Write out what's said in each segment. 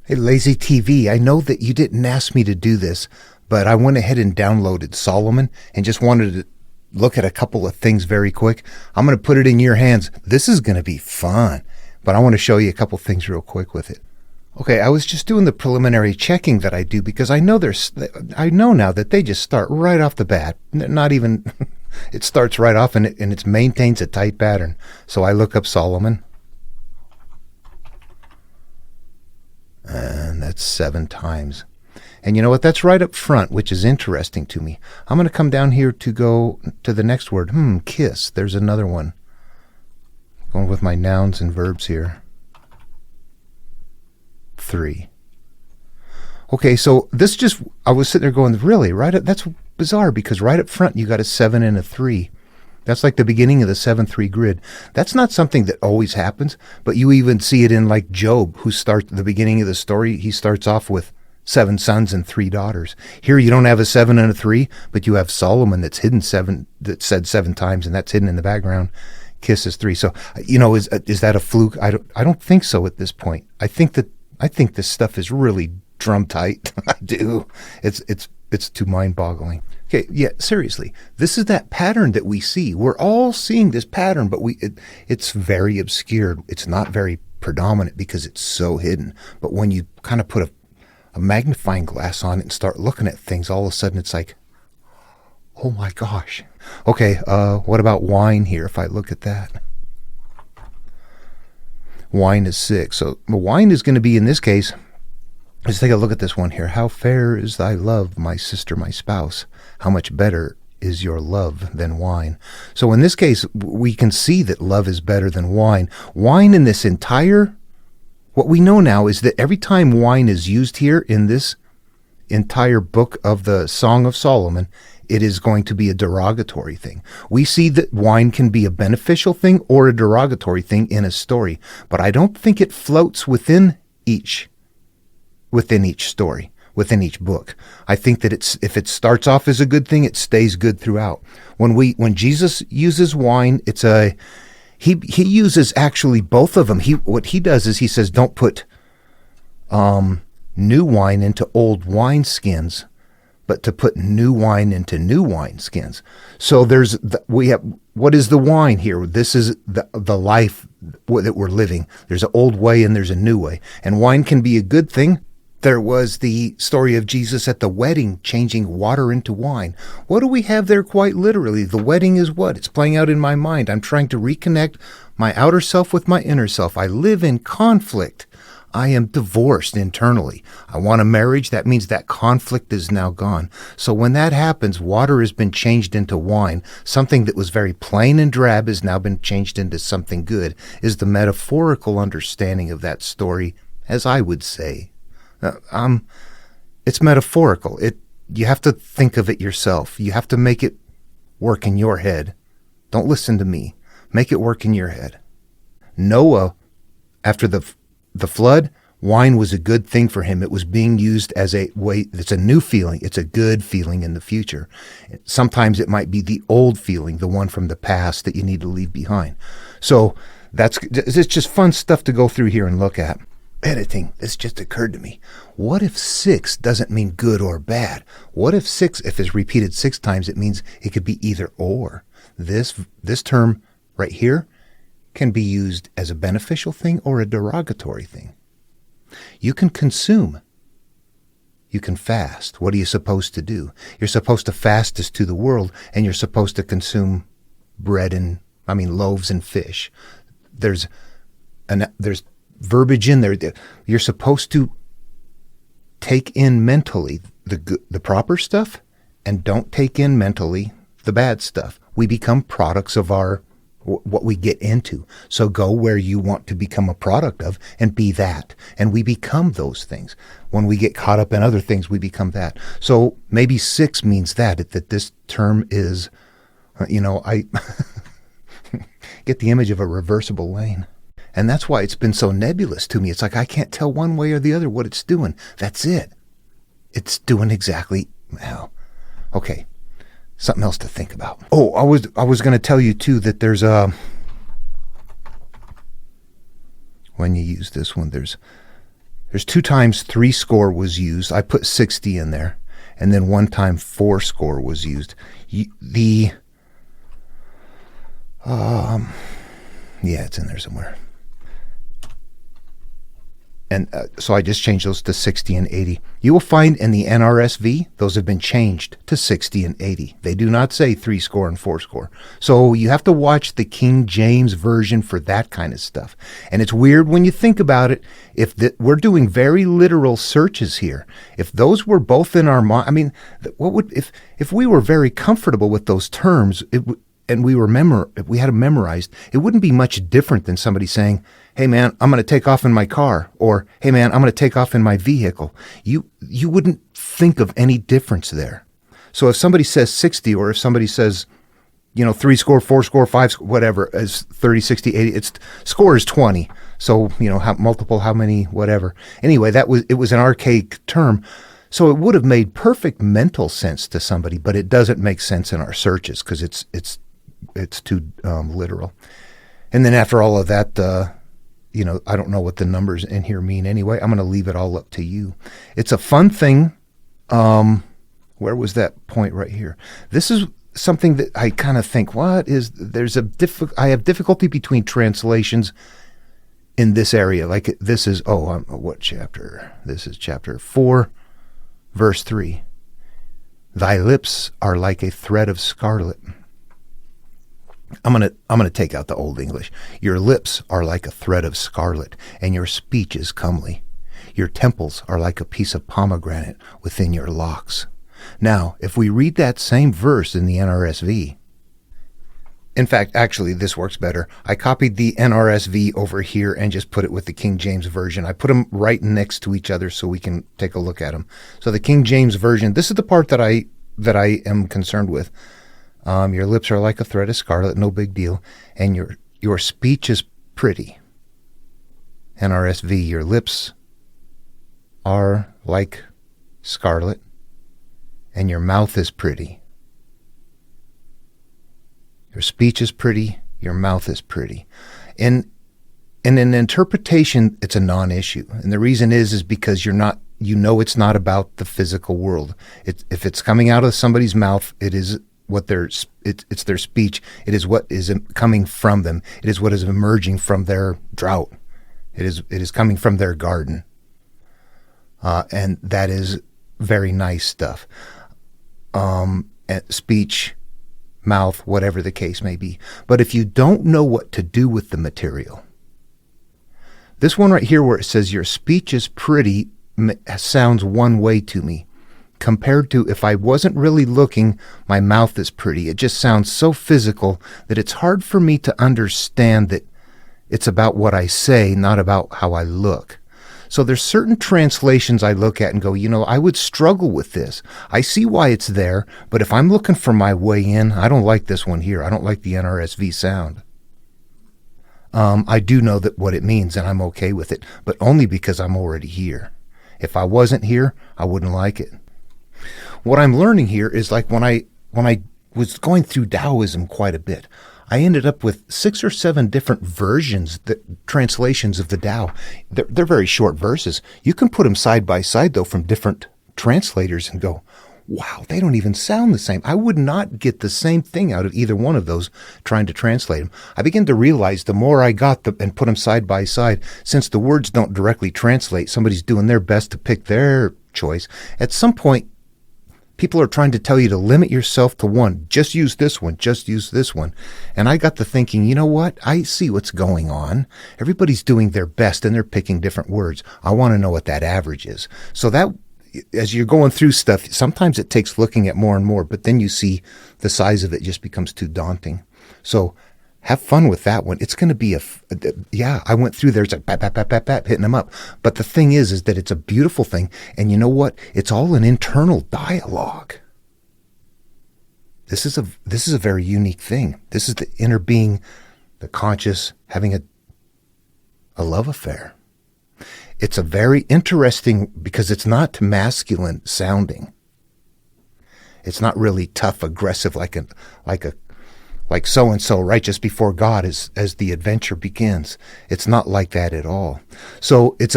Hey, Lazy TV, I know that you didn't ask me to do this, but I went ahead and downloaded Solomon and just wanted to look at a couple of things very quick. I'm going to put it in your hands. This is going to be fun, but I want to show you a couple things real quick with it. Okay, I was just doing the preliminary checking that I do because I know now that they just start right off the bat. Not even, it starts right off and it maintains a tight pattern. So I look up Solomon. And that's 7 times. And you know what? That's right up front, which is interesting to me. I'm going to come down here to go to the next word. Kiss. There's another one. Going with my nouns and verbs here. 3. Okay, so this just, I was sitting there going, really? That's bizarre because right up front you got a 7 and a 3. That's like the beginning of the 7-3 grid. That's not something that always happens, but you even see it in like Job, who starts the beginning of the story. He starts off with 7 sons and 3 daughters. Here you don't have a 7 and a 3, but you have Solomon that's hidden 7, that said 7 times, and that's hidden in the background. Kiss is 3. So, is that a fluke? I don't think so at this point. I think this stuff is really drum tight. I do. It's too mind-boggling. Okay, yeah, seriously. This is that pattern that we see. We're all seeing this pattern, but it's very obscured. It's not very predominant because it's so hidden. But when you kind of put a magnifying glass on it and start looking at things, all of a sudden it's like, oh my gosh. Okay, what about wine here if I look at that? Wine is 6. So wine is going to be, in this case, let's take a look at this one here. How fair is thy love, my sister, my spouse. How much better is your love than wine. So in this case, we can see that love is better than wine. Wine in this entire, what we know now is that every time wine is used here in this entire book of the Song of Solomon, it is going to be a derogatory thing. We see that wine can be a beneficial thing or a derogatory thing in a story, but I don't think it floats within each story, within each book. I think that if it starts off as a good thing, it stays good throughout. When Jesus uses wine, he uses actually both of them. What he does is he says, don't put new wine into old wineskins, but to put new wine into new wineskins. So what is the wine here? This is the life that we're living. There's an old way and there's a new way. And wine can be a good thing. There was the story of Jesus at the wedding changing water into wine. What do we have there quite literally? The wedding is what? It's playing out in my mind. I'm trying to reconnect my outer self with my inner self. I live in conflict. I am divorced internally. I want a marriage. That means that conflict is now gone. So when that happens, water has been changed into wine. Something that was very plain and drab has now been changed into something good, is the metaphorical understanding of that story, as I would say. It's metaphorical. You have to think of it yourself. You have to make it work in your head. Don't listen to me. Make it work in your head. Noah, after the flood, wine was a good thing for him. It was being used as a way. It's a new feeling. It's a good feeling in the future. Sometimes it might be the old feeling, the one from the past that you need to leave behind. So it's just fun stuff to go through here and look at. Editing, this just occurred to me. What if 6 doesn't mean good or bad? What if 6, if it's repeated 6 times, it means it could be either or? This term right here can be used as a beneficial thing or a derogatory thing. You can consume. You can fast. What are you supposed to do? You're supposed to fast as to the world, and you're supposed to consume loaves and fish. There's verbiage in there. You're supposed to take in mentally the proper stuff and don't take in mentally the bad stuff. We become products of what we get into. So go where you want to become a product of and be that. And we become those things. When we get caught up in other things, we become that. So maybe 6 means that this term is, I get the image of a reversible lane. And that's why it's been so nebulous to me. It's like I can't tell one way or the other what it's doing. That's it. It's doing exactly, okay. Something else to think about. Oh, I was going to tell you too that there's when you use this one, There's 2 times 3 score was used. I put 60 in there. And then 1 time 4 score was used. Yeah, it's in there somewhere. And so I just changed those to 60 and 80. You will find in the NRSV, those have been changed to 60 and 80. They do not say 3 score and 4 score. So you have to watch the King James Version for that kind of stuff. And it's weird when you think about it. We're doing very literal searches here. If those were both in our mind, I mean, what would if we were very comfortable with those terms, and we had them memorized, it wouldn't be much different than somebody saying, "Hey man, I'm going to take off in my car," or "Hey man, I'm going to take off in my vehicle." You wouldn't think of any difference there. So if somebody says 60, or if somebody says, 3 score, 4 score, 5 score, whatever, as 30, 60, 80, its score is 20. So, how many, whatever. Anyway, it was an archaic term. So it would have made perfect mental sense to somebody, but it doesn't make sense in our searches because it's too literal. And then after all of that, I don't know what the numbers in here mean anyway. I'm going to leave it all up to you. It's a fun thing. Where was that point right here? This is something that I kind of think, I have difficulty between translations in this area. Like this is, what chapter? This is chapter 4, verse 3. Thy lips are like a thread of scarlet. I'm gonna take out the Old English. Your lips are like a thread of scarlet, and your speech is comely. Your temples are like a piece of pomegranate within your locks. Now, if we read that same verse in the NRSV, in fact, actually, this works better. I copied the NRSV over here and just put it with the King James Version. I put them right next to each other so we can take a look at them. So the King James Version, this is the part that I am concerned with. Your lips are like a thread of scarlet, no big deal, and your speech is pretty. NRSV, your lips are like scarlet, and your mouth is pretty. Your speech is pretty, your mouth is pretty. And in an interpretation, it's a non-issue. And the reason is because it's not about the physical world. If it's coming out of somebody's mouth, it is it's their speech. It is what is coming from them. It is what is emerging from their drought. It is coming from their garden. And that is very nice stuff. Speech, mouth, whatever the case may be. But if you don't know what to do with the material, this one right here where it says your speech is pretty sounds one way to me, compared to if I wasn't really looking, my mouth is pretty. It just sounds so physical that it's hard for me to understand that it's about what I say, not about how I look. So there's certain translations I look at and go, I would struggle with this. I see why it's there, but if I'm looking for my way in, I don't like this one here. I don't like the NRSV sound. I do know that what it means, and I'm okay with it, but only because I'm already here. If I wasn't here, I wouldn't like it. What I'm learning here is like when I was going through Taoism quite a bit, I ended up with 6 or 7 different translations of the Tao. They're very short verses. You can put them side by side, though, from different translators and go, wow, they don't even sound the same. I would not get the same thing out of either one of those trying to translate them. I began to realize the more I got and put them side by side, since the words don't directly translate, somebody's doing their best to pick their choice. At some point, people are trying to tell you to limit yourself to one. Just use this one. Just use this one. And I got to thinking, you know what? I see what's going on. Everybody's doing their best and they're picking different words. I want to know what that average is. So that, as you're going through stuff, sometimes it takes looking at more and more, but then you see the size of it just becomes too daunting. So have fun with that one. It's going to be I went through there. It's like, bat, hitting them up. But the thing is that it's a beautiful thing. And you know what? It's all an internal dialogue. This is a very unique thing. This is the inner being, the conscious, having a love affair. It's a very interesting, because it's not masculine sounding. It's not really tough, aggressive, like so-and-so, right just before God as the adventure begins. It's not like that at all. So it's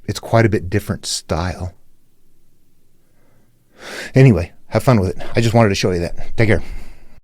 It's quite a bit different style. Anyway, have fun with it. I just wanted to show you that. Take care.